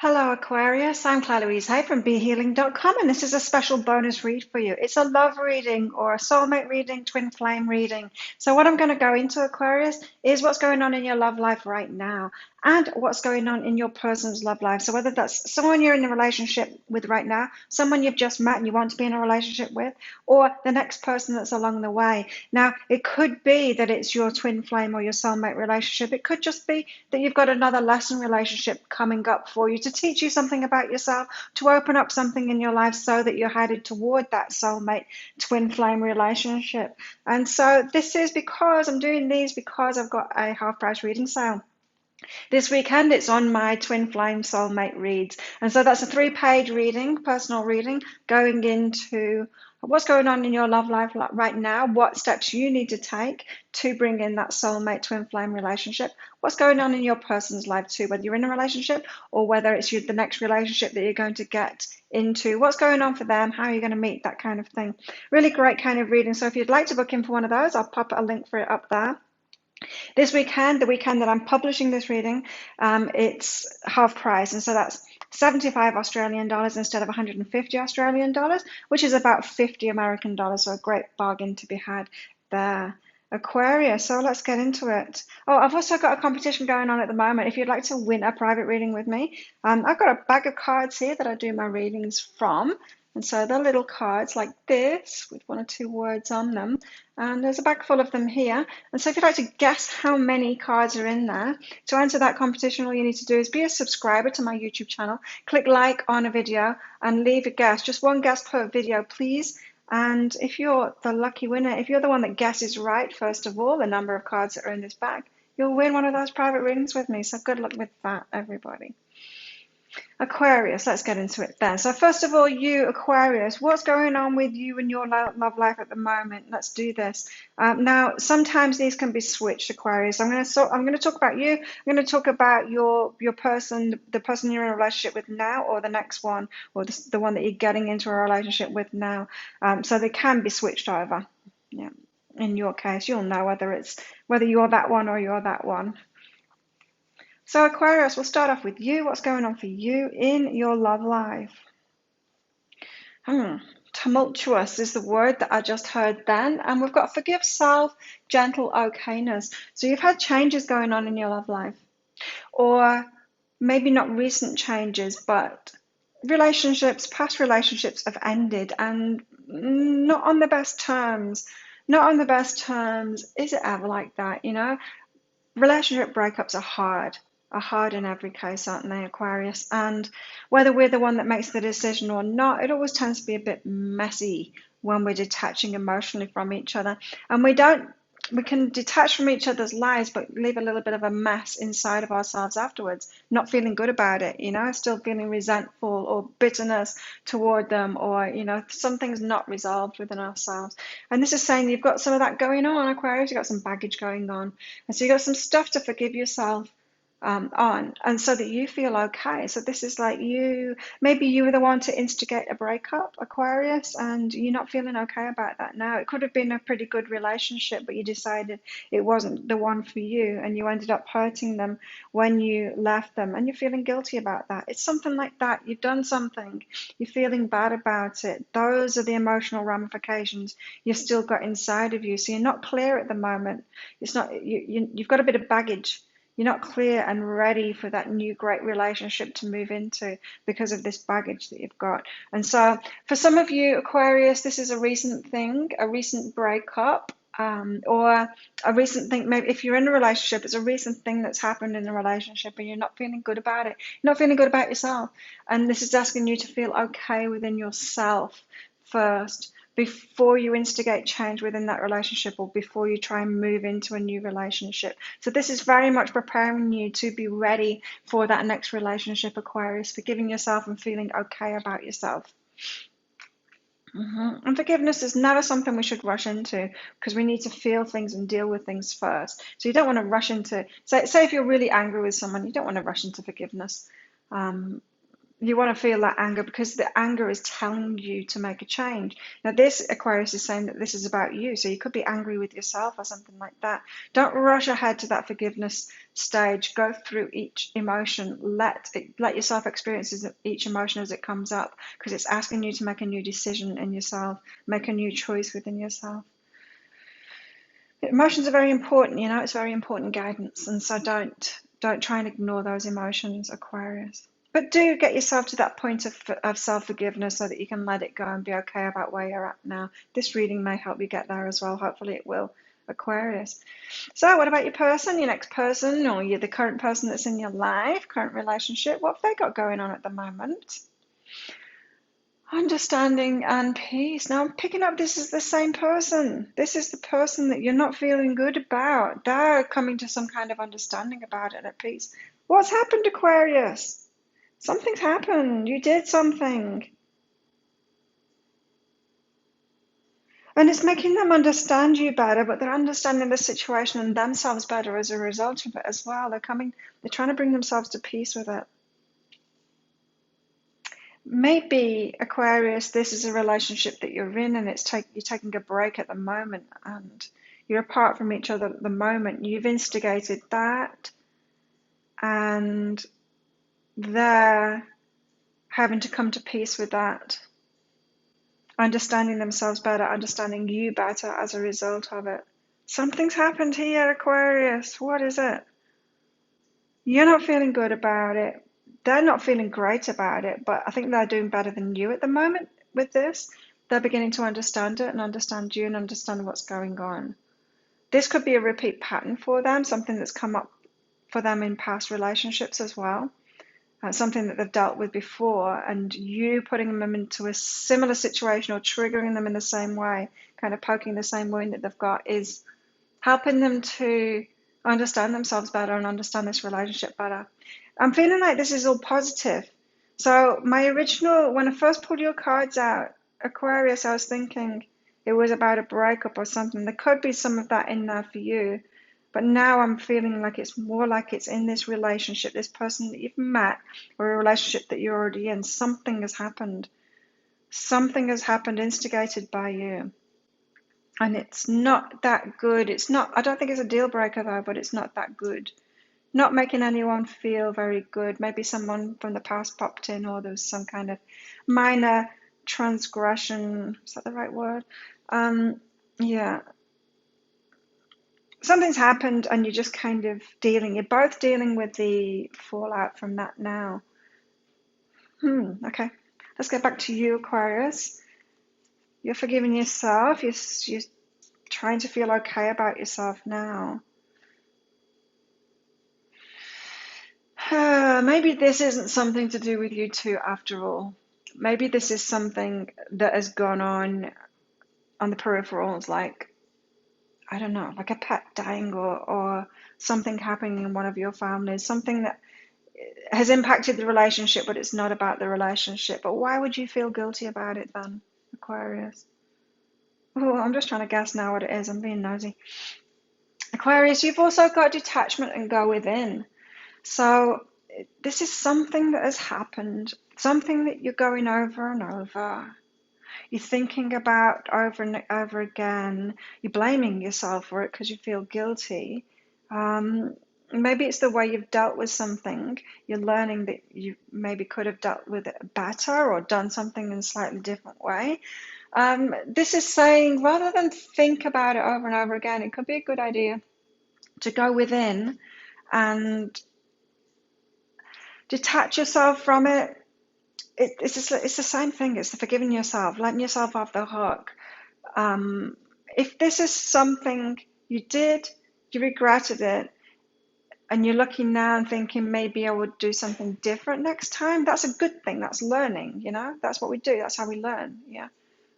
Hello, Aquarius. I'm Claire Louise Hay from BeHealing.com, and this is a special bonus read for you. It's a love reading or a soulmate reading, twin flame reading. So, what I'm going to go into, Aquarius, is what's going on in your love life right now and what's going on in your person's love life. So, whether that's someone you're in a relationship with right now, someone you've just met and you want to be in a relationship with, or the next person that's along the way. Now, it could be that it's your twin flame or your soulmate relationship. It could just be that you've got another lesson relationship coming up for you to teach you something about yourself, to open up something in your life so that you're headed toward that soulmate twin flame relationship. And so this is because I'm doing these because I've got a half price reading sale. This weekend it's on my twin flame soulmate reads. And so that's a 3-page reading, personal reading, going into what's going on in your love life right now, what steps you need to take to bring in that soulmate twin flame relationship, what's going on in your person's life too, whether you're in a relationship or whether it's the next relationship that you're going to get into, what's going on for them, how are you going to meet, that kind of thing. Really great kind of reading. So if you'd like to book in for one of those, I'll pop a link for it up there. This weekend, the weekend that I'm publishing this reading, it's half price, and so that's 75 Australian dollars instead of 150 Australian dollars, which is about 50 American dollars, so a great bargain to be had there. Aquarius, so let's get into it. Oh, I've also got a competition going on at the moment. If you'd like to win a private reading with me, I've got a bag of cards here that I do my readings from. And so they're little cards like this with 1 or 2 words on them. And there's a bag full of them here. And so if you'd like to guess how many cards are in there, to enter that competition, all you need to do is be a subscriber to my YouTube channel, click like on a video, and leave a guess. Just one guess per video, please. And if you're the lucky winner, if you're the one that guesses right, first of all, the number of cards that are in this bag, you'll win one of those private readings with me. So good luck with that, everybody. Aquarius, let's get into it then. So first of all, you Aquarius, what's going on with you and your love life at the moment? Let's do this. Now, sometimes these can be switched, Aquarius. I'm going to talk about you. I'm going to talk about your person, the person you're in a relationship with now, or the next one, or the one that you're getting into a relationship with now. So they can be switched over. Yeah. In your case, you'll know whether you're that one or you're that one. So Aquarius, we'll start off with you. What's going on for you in your love life? Tumultuous is the word that I just heard then. And we've got forgive self, gentle okayness. So you've had changes going on in your love life. Or maybe not recent changes, but past relationships have ended and not on the best terms. Not on the best terms. Is it ever like that, Relationship breakups are hard in every case, aren't they, Aquarius? And whether we're the one that makes the decision or not, it always tends to be a bit messy when we're detaching emotionally from each other. And we can detach from each other's lives, but leave a little bit of a mess inside of ourselves afterwards, not feeling good about it, still feeling resentful or bitterness toward them, or, something's not resolved within ourselves. And this is saying you've got some of that going on, Aquarius, you've got some baggage going on. And so you've got some stuff to forgive yourself on, and so that you feel okay. So this is like maybe you were the one to instigate a breakup, Aquarius, and you're not feeling okay about that now. It could have been a pretty good relationship, but you decided it wasn't the one for you, and you ended up hurting them when you left them, and you're feeling guilty about that. It's something like that. You've done something, you're feeling bad about it. Those are the emotional ramifications you've still got inside of you. So you're not clear at the moment. It's not you've got a bit of baggage. You're not clear and ready for that new great relationship to move into because of this baggage that you've got. And so for some of you, Aquarius, this is a recent thing, a recent breakup, or a recent thing. Maybe if you're in a relationship, it's a recent thing that's happened in a relationship and you're not feeling good about it. You're not feeling good about yourself. And this is asking you to feel okay within yourself first, before you instigate change within that relationship, or before you try and move into a new relationship. So this is very much preparing you to be ready for that next relationship, Aquarius, forgiving yourself and feeling okay about yourself. And forgiveness is never something we should rush into, because we need to feel things and deal with things first. So you don't want to rush into, say if you're really angry with someone, you don't want to rush into forgiveness. You want to feel that anger because the anger is telling you to make a change. Now, this Aquarius is saying that this is about you, so you could be angry with yourself or something like that. Don't rush ahead to that forgiveness stage. Go through each emotion. Let yourself experience each emotion as it comes up, because it's asking you to make a new decision in yourself, make a new choice within yourself. Emotions are very important, you know. It's very important guidance, and so don't try and ignore those emotions, Aquarius. But do get yourself to that point of self-forgiveness so that you can let it go and be okay about where you're at now. This reading may help you get there as well. Hopefully it will, Aquarius. So what about your person, your next person, or you're the current person that's in your life, current relationship? What have they got going on at the moment? Understanding and peace. Now I'm picking up this is the same person. This is the person that you're not feeling good about. They're coming to some kind of understanding about it at peace. What's happened, Aquarius? Something's happened. You did something. And it's making them understand you better, but they're understanding the situation and themselves better as a result of it as well. They're trying to bring themselves to peace with it. Maybe, Aquarius, this is a relationship that you're in and you're taking a break at the moment and you're apart from each other at the moment. You've instigated that and they're having to come to peace with that. Understanding themselves better, understanding you better as a result of it. Something's happened here, Aquarius. What is it? You're not feeling good about it. They're not feeling great about it, but I think they're doing better than you at the moment with this. They're beginning to understand it and understand you and understand what's going on. This could be a repeat pattern for them, something that's come up for them in past relationships as well. Something that they've dealt with before, and you putting them into a similar situation or triggering them in the same way, kind of poking the same wound that they've got, is helping them to understand themselves better and understand this relationship better. I'm feeling like this is all positive. So when I first pulled your cards out, Aquarius, I was thinking it was about a breakup or something. There could be some of that in there for you. But now I'm feeling like it's more like it's in this relationship, this person that you've met, or a relationship that you're already in. Something has happened. Something has happened instigated by you. And it's not that good. I don't think it's a deal breaker though, but it's not that good. Not making anyone feel very good. Maybe someone from the past popped in, or there was some kind of minor transgression. Is that the right word? Yeah. Something's happened and you're just kind of you're both dealing with the fallout from that now. Okay. Let's get back to you, Aquarius. You're forgiving yourself. You're trying to feel okay about yourself now. Maybe this isn't something to do with you two after all. Maybe this is something that has gone on the peripherals, like, I don't know, like a pet dying or something happening in one of your families, something that has impacted the relationship, but it's not about the relationship. But why would you feel guilty about it then, Aquarius? Oh, I'm just trying to guess now what it is. I'm being nosy. Aquarius, you've also got detachment and go within. So this is something that has happened, something that you're going over and over. You're thinking about over and over again. You're blaming yourself for it because you feel guilty. Maybe it's the way you've dealt with something. You're learning that you maybe could have dealt with it better or done something in a slightly different way. This is saying, rather than think about it over and over again, it could be a good idea to go within and detach yourself from it. It's the same thing. It's the forgiving yourself, letting yourself off the hook. If this is something you did, you regretted it, and you're looking now and thinking maybe I would do something different next time, that's a good thing. That's learning, you know. That's what we do. That's how we learn. Yeah.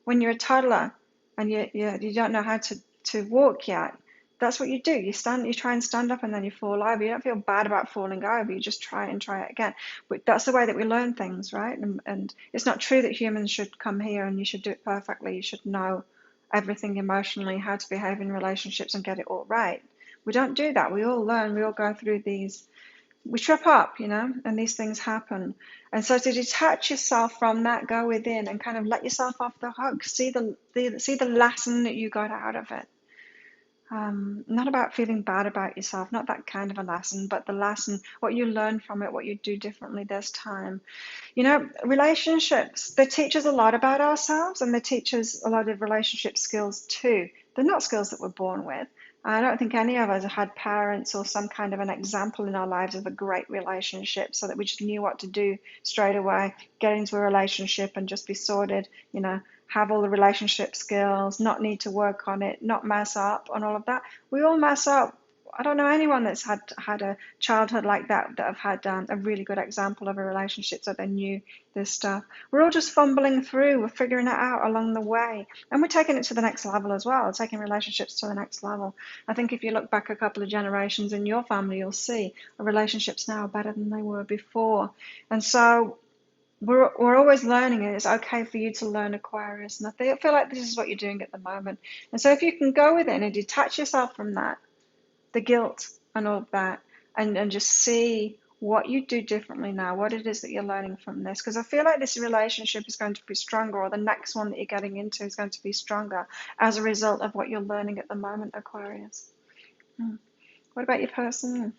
When you're a toddler and you don't know how to walk yet, that's what you do. You try and stand up and then you fall over. You don't feel bad about falling over. You just try it again. But that's the way that we learn things, right? And it's not true that humans should come here and you should do it perfectly. You should know everything emotionally, how to behave in relationships and get it all right. We don't do that. We all learn. We all go through these we trip up, and these things happen. And so to detach yourself from that, go within and kind of let yourself off the hook. See the lesson that you got out of it. Not about feeling bad about yourself, not that kind of a lesson, but the lesson, what you learn from it, what you do differently this time. Relationships, they teach us a lot about ourselves, and they teach us a lot of relationship skills too. They're not skills that we're born with. I don't think any of us had parents or some kind of an example in our lives of a great relationship so that we just knew what to do straight away, get into a relationship and just be sorted, have all the relationship skills, not need to work on it, not mess up and all of that. We all mess up. I don't know anyone that's had a childhood like that have had a really good example of a relationship so they knew this stuff. We're all just fumbling through. We're figuring it out along the way. And we're taking it to the next level as well, taking relationships to the next level. I think if you look back a couple of generations in your family, you'll see relationships now are better than they were before. And so we're always learning, and it's okay for you to learn, Aquarius. And I feel like this is what you're doing at the moment. And so if you can go within and detach yourself from that, the guilt and all of that, and just see what you do differently now, what it is that you're learning from this. Because I feel like this relationship is going to be stronger, or the next one that you're getting into is going to be stronger as a result of what you're learning at the moment, Aquarius. What about your person?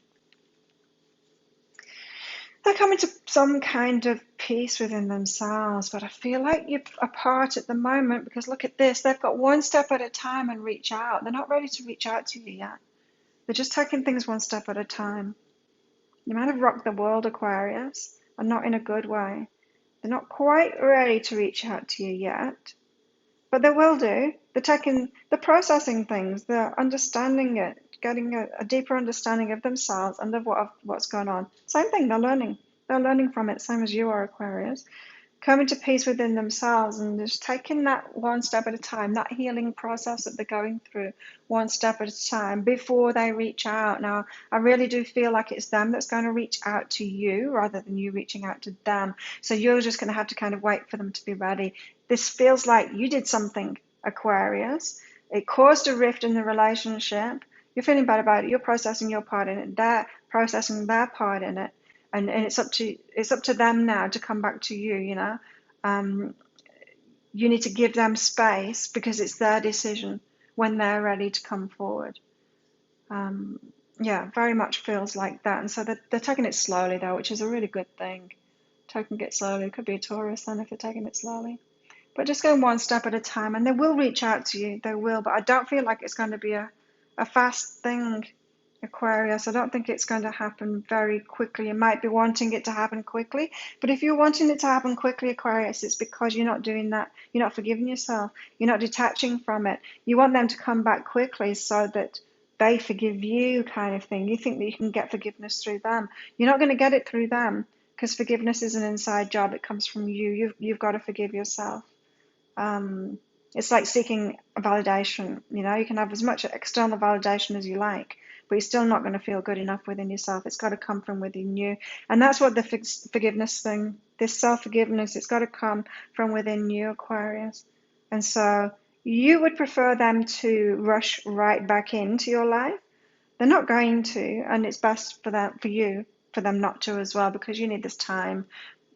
They're coming to some kind of peace within themselves, but I feel like you're apart at the moment because look at this. They've got one step at a time and reach out. They're not ready to reach out to you yet. They're just taking things one step at a time. You might have rocked the world, Aquarius, and not in a good way. They're not quite ready to reach out to you yet, but they will do. They're processing things, they're understanding it, getting a deeper understanding of themselves and of what's going on. Same thing, they're learning. They're learning from it, same as you are, Aquarius. Coming to peace within themselves and just taking that one step at a time, that healing process that they're going through one step at a time before they reach out. Now, I really do feel like it's them that's going to reach out to you rather than you reaching out to them. So you're just going to have to kind of wait for them to be ready. This feels like you did something, Aquarius. It caused a rift in the relationship. You're feeling bad about it. You're processing your part in it. They're processing their part in it. And it's up to them now to come back to you. You need to give them space because it's their decision when they're ready to come forward. Yeah, very much feels like that. And so they're taking it slowly though, which is a really good thing. Taking it slowly. It could be a Taurus then if they're taking it slowly. But just going one step at a time, and they will reach out to you. They will, but I don't feel like it's going to be a fast thing, Aquarius. I don't think it's going to happen very quickly. You might be wanting it to happen quickly, but if you're wanting it to happen quickly, Aquarius, it's because you're not doing that. You're not forgiving yourself. You're not detaching from it. You want them to come back quickly so that they forgive you, kind of thing. You think that you can get forgiveness through them. You're not going to get it through them because forgiveness is an inside job. It comes from you. You've got to forgive yourself. It's like seeking a validation. You can have as much external validation as you like, but you're still not going to feel good enough within yourself. It's got to come from within you. And that's what the forgiveness thing, this self-forgiveness, it's got to come from within you, Aquarius. And so you would prefer them to rush right back into your life. They're not going to, and it's best for them not to as well, because you need this time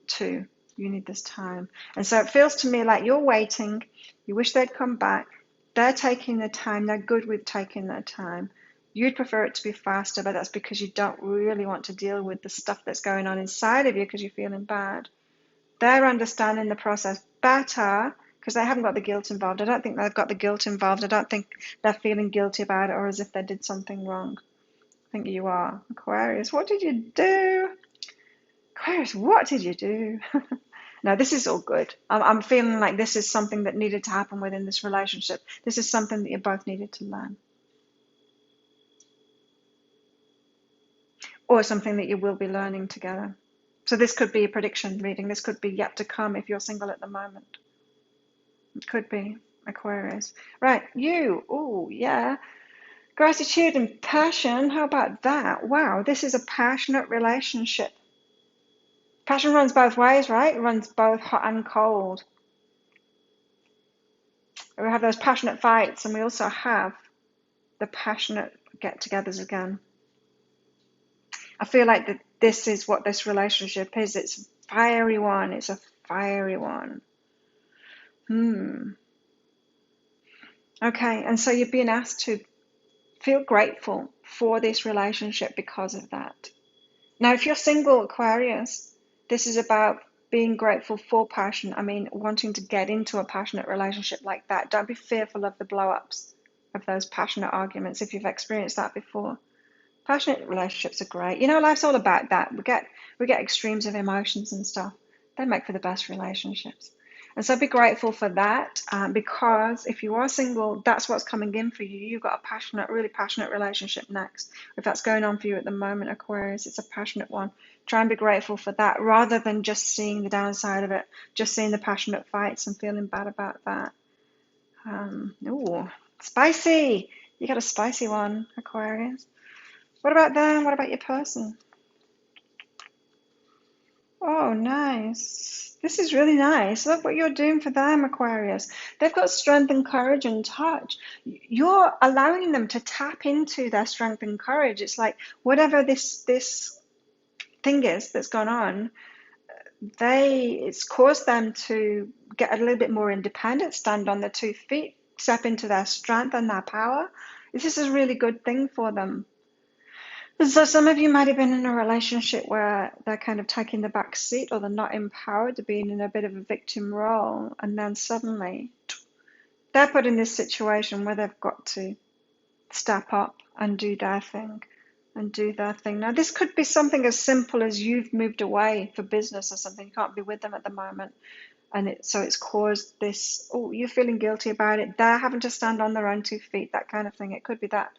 too. You need this time. And so it feels to me like you're waiting. You wish they'd come back. They're taking their time. They're good with taking their time. You'd prefer it to be faster, but that's because you don't really want to deal with the stuff that's going on inside of you because you're feeling bad. They're understanding the process better because they haven't got the guilt involved. I don't think they've got the guilt involved. I don't think they're feeling guilty about it or as if they did something wrong. I think you are. Aquarius, what did you do? Aquarius, what did you do? No, this is all good. I'm feeling like this is something that needed to happen within this relationship. This is something that you both needed to learn. Or something that you will be learning together. So this could be a prediction reading. This could be yet to come if you're single at the moment. It could be, Aquarius. Right, you. Oh, yeah. Gratitude and passion. How about that? Wow, this is a passionate relationship. Passion runs both ways, right? It runs both hot and cold. We have those passionate fights, and we also have the passionate get-togethers again. I feel like this is what this relationship is. It's a fiery one. It's a fiery one. Okay, and so you're being asked to feel grateful for this relationship because of that. Now, if you're single, Aquarius, this is about being grateful for passion. I mean, wanting to get into a passionate relationship like that. Don't be fearful of the blow-ups of those passionate arguments if you've experienced that before. Passionate relationships are great. You know, life's all about that. We get extremes of emotions and stuff. They make for the best relationships. And so be grateful for that, because if you are single, that's what's coming in for you. You've got a passionate, really passionate relationship next. If that's going on for you at the moment, Aquarius, it's a passionate one. Try and be grateful for that rather than just seeing the downside of it, just seeing the passionate fights and feeling bad about that. Ooh, spicy. You got a spicy one, Aquarius. What about them? What about your person? Oh, nice. This is really nice. Look what you're doing for them, Aquarius. They've got strength and courage and touch. You're allowing them to tap into their strength and courage. It's like whatever this thing is that's gone on, it's caused them to get a little bit more independent, stand on their 2 feet, step into their strength and their power. This is a really good thing for them. So some of you might have been in a relationship where they're kind of taking the back seat, or they're not empowered, they're being in a bit of a victim role, and then suddenly they're put in this situation where they've got to step up and do their thing Now, this could be something as simple as you've moved away for business or something. You can't be with them at the moment. And so it's caused this, oh, you're feeling guilty about it. They're having to stand on their own 2 feet, that kind of thing. It could be that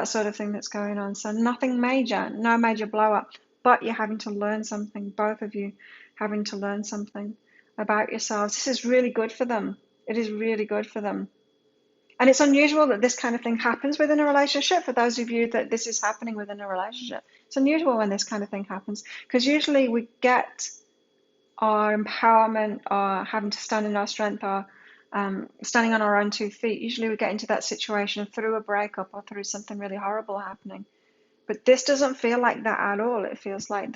sort of thing that's going on. So nothing major, no major blow up, but you're having to learn something, both of you having to learn something about yourselves. This is really good for them. It is really good for them. And it's unusual that this kind of thing happens within a relationship. For those of you that this is happening within a relationship, it's unusual when this kind of thing happens, because usually we get our empowerment, or having to stand in our strength, or standing on our own 2 feet. Usually we get into that situation through a breakup or through something really horrible happening. But this doesn't feel like that at all. It feels like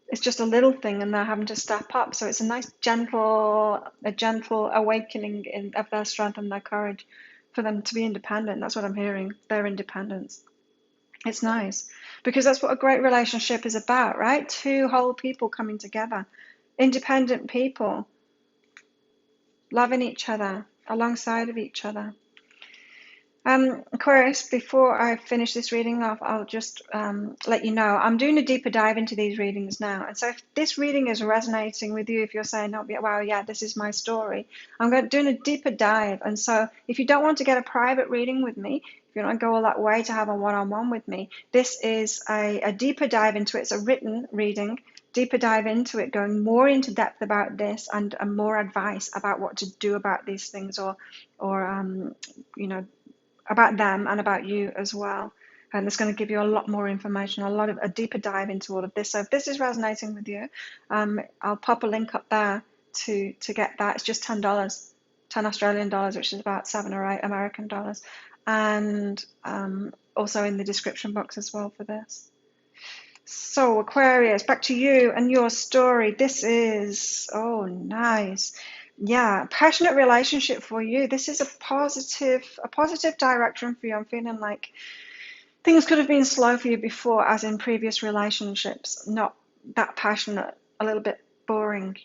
it's just a little thing and they're having to step up. So it's a nice gentle awakening of their strength and their courage for them to be independent. That's what I'm hearing, their independence. It's nice, because that's what a great relationship is about, right? Two whole people coming together, independent people, loving each other, alongside of each other. Aquarius, before I finish this reading off, I'll just let you know, I'm doing a deeper dive into these readings now. And so if this reading is resonating with you, if you're saying, oh, wow, yeah, this is my story, I'm doing a deeper dive. And so if you don't want to get a private reading with me, if you don't go all that way to have a one-on-one with me, this is a deeper dive into it. It's a written reading, deeper dive into it, going more into depth about this and more advice about what to do about these things, or about them and about you as well. And it's going to give you a lot more information, a deeper dive into all of this. So if this is resonating with you, I'll pop a link up there to get that. It's just $10, 10 Australian dollars, which is about 7 or 8 American dollars. And also in the description box as well for this. So Aquarius, back to you and your story. This is, oh, nice. Yeah, passionate relationship for you. This is a positive direction for you. I'm feeling like things could have been slow for you before, as in previous relationships, not that passionate, a little bit boring,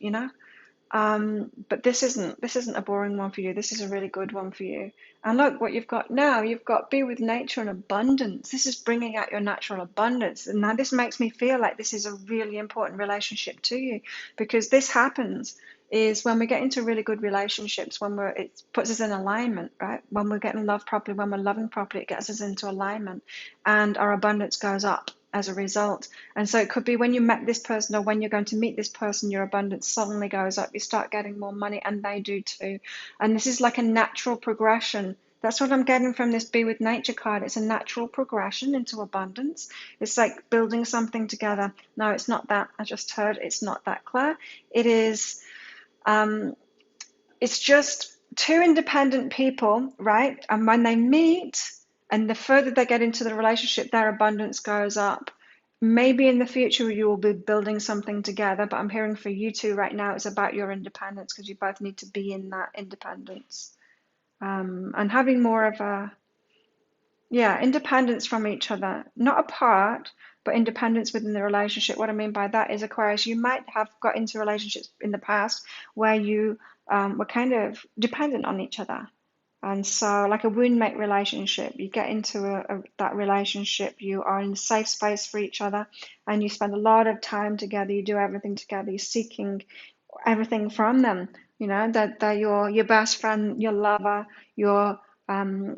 but this isn't a boring one for you. This is a really good one for you. And look what you've got now. You've got be with nature and abundance. This is bringing out your natural abundance. And now this makes me feel like this is a really important relationship to you, because this happens is when we get into really good relationships, when it puts us in alignment, right? When we're getting loved properly, when we're loving properly, it gets us into alignment, and our abundance goes up as a result. And so it could be when you met this person, or when you're going to meet this person, your abundance suddenly goes up. You start getting more money, and they do too. And this is like a natural progression. That's what I'm getting from this Be With Nature card. It's a natural progression into abundance. It's like building something together. No, it's not that. I just heard it's not that, Claire. It is, it's just two independent people, right? And when they meet, and the further they get into the relationship, their abundance goes up. maybe in the future you will be building something together, but I'm hearing for you two right now it's about your independence, because you both need to be in that independence, and having more of a, yeah, independence from each other, not apart, but independence within the relationship. What I mean by that is, Aquarius, you might have got into relationships in the past where you were kind of dependent on each other. And so, like a wound-mate relationship, you get into that relationship, you are in a safe space for each other, and you spend a lot of time together, you do everything together, you're seeking everything from them. You know, that they're your best friend, your lover, your um,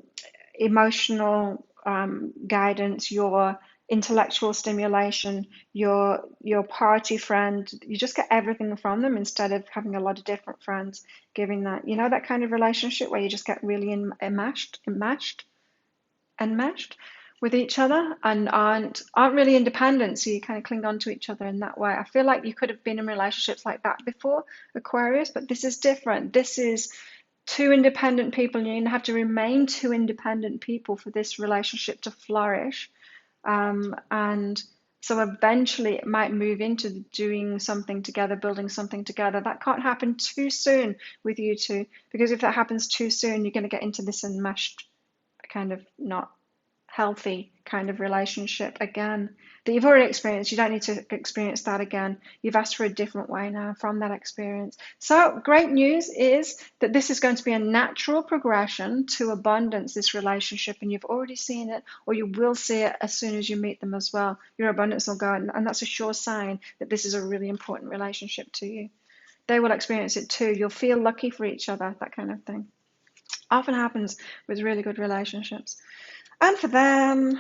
emotional guidance, your intellectual stimulation, your party friend. You just get everything from them instead of having a lot of different friends giving that, you know, that kind of relationship where you just get really enmeshed with each other and aren't really independent, so you kind of cling on to each other in that way. I feel like you could have been in relationships like that before, Aquarius, but this is different. This is two independent people, and you're going to have to remain two independent people for this relationship to flourish. And so eventually it might move into doing something together, building something together. That can't happen too soon with you two, because if that happens too soon, you're going to get into this enmeshed, kind of not healthy kind of relationship again that you've already experienced. You don't need to experience that again. You've asked for a different way now from that experience. So great news is that this is going to be a natural progression to abundance, this relationship, and you've already seen it, or you will see it as soon as you meet them as well. Your abundance will go, and that's a sure sign that this is a really important relationship to you. They will experience it too. You'll feel lucky for each other, that kind of thing. Often happens with really good relationships. And for them,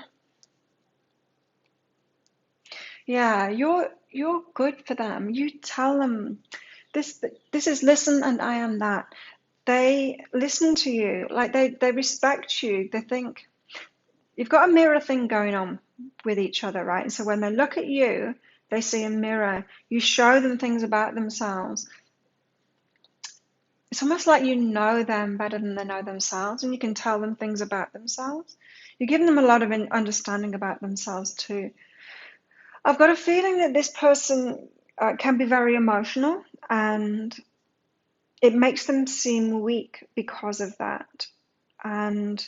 yeah, you're good for them. You tell them this is listen and I am that. They listen to you, like they respect you. They think you've got a mirror thing going on with each other, right? And so when they look at you, they see a mirror. You show them things about themselves. It's almost like you know them better than they know themselves, and you can tell them things about themselves. You're giving them a lot of understanding about themselves too. I've got a feeling that this person can be very emotional, and it makes them seem weak because of that. And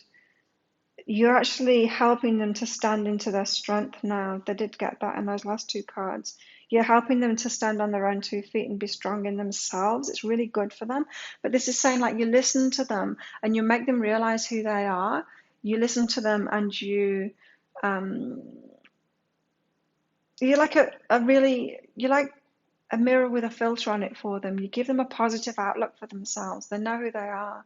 you're actually helping them to stand into their strength now. They did get that in those last two cards. You're helping them to stand on their own 2 feet and be strong in themselves. It's really good for them. But this is saying, like, you listen to them and you make them realize who they are. You listen to them and um, you're like you're like a mirror with a filter on it for them. You give them a positive outlook for themselves. They know who they are.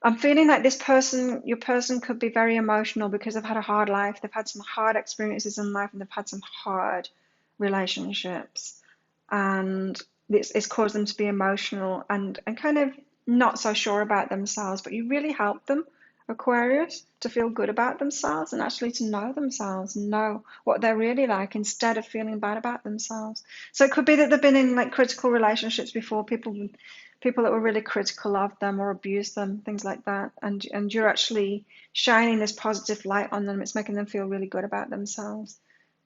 I'm feeling like your person could be very emotional because they've had a hard life. They've had some hard experiences in life, and they've had some hard relationships. And it's caused them to be emotional and kind of not so sure about themselves. But you really help them, Aquarius, to feel good about themselves and actually to know themselves, know what they're really like instead of feeling bad about themselves. So it could be that they've been in like critical relationships before, people that were really critical of them or abused them, things like that. And you're actually shining this positive light on them. It's making them feel really good about themselves.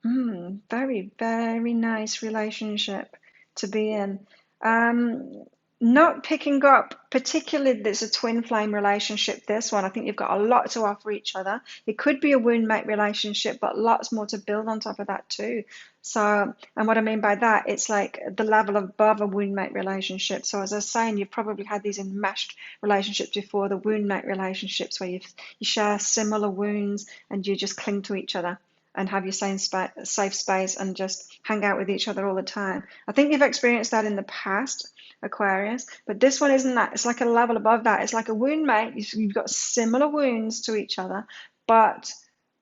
Very, very nice relationship to be in. Um, Not picking up, particularly there's a twin flame relationship, this one. I think you've got a lot to offer each other. It could be a wound mate relationship, but lots more to build on top of that too. So, and what I mean by that, it's like the level above a wound mate relationship. So as I was saying, you've probably had these enmeshed relationships before, the wound mate relationships where you share similar wounds and you just cling to each other and have your same safe space and just hang out with each other all the time. I think you've experienced that in the past, Aquarius, but this one isn't that. It's like a level above that. It's like a wound mate. You've got similar wounds to each other, but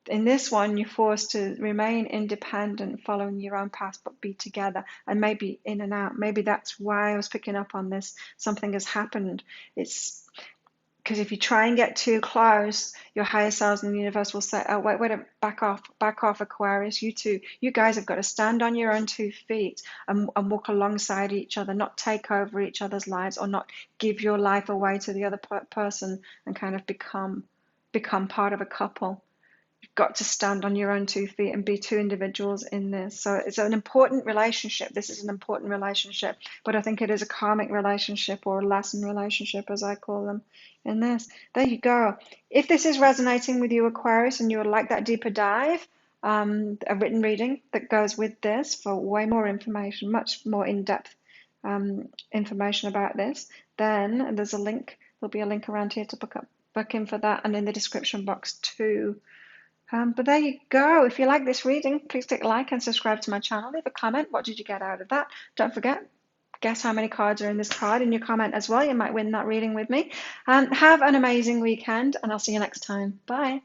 in this one, you're forced to remain independent, following your own path, but be together and maybe in and out. Maybe that's why I was picking up on this. Something has happened. It's because if you try and get too close, your higher selves in the universe will say, "Oh, wait, back off, Aquarius. You guys have got to stand on your own 2 feet and walk alongside each other, not take over each other's lives or not give your life away to the other person and kind of become part of a couple. You've got to stand on your own 2 feet and be two individuals in this. So it's an important relationship. This is an important relationship, but I think it is a karmic relationship, or a lesson relationship, as I call them in this. There you go. If this is resonating with you, Aquarius, and you would like that deeper dive, a written reading that goes with this for way more information, much more in-depth information about this, then there's a link. There'll be a link around here to book in for that, and in the description box too. But there you go. If you like this reading, please click like and subscribe to my channel. Leave a comment. What did you get out of that? Don't forget, guess how many cards are in this card in your comment as well. You might win that reading with me. Have an amazing weekend, and I'll see you next time. Bye.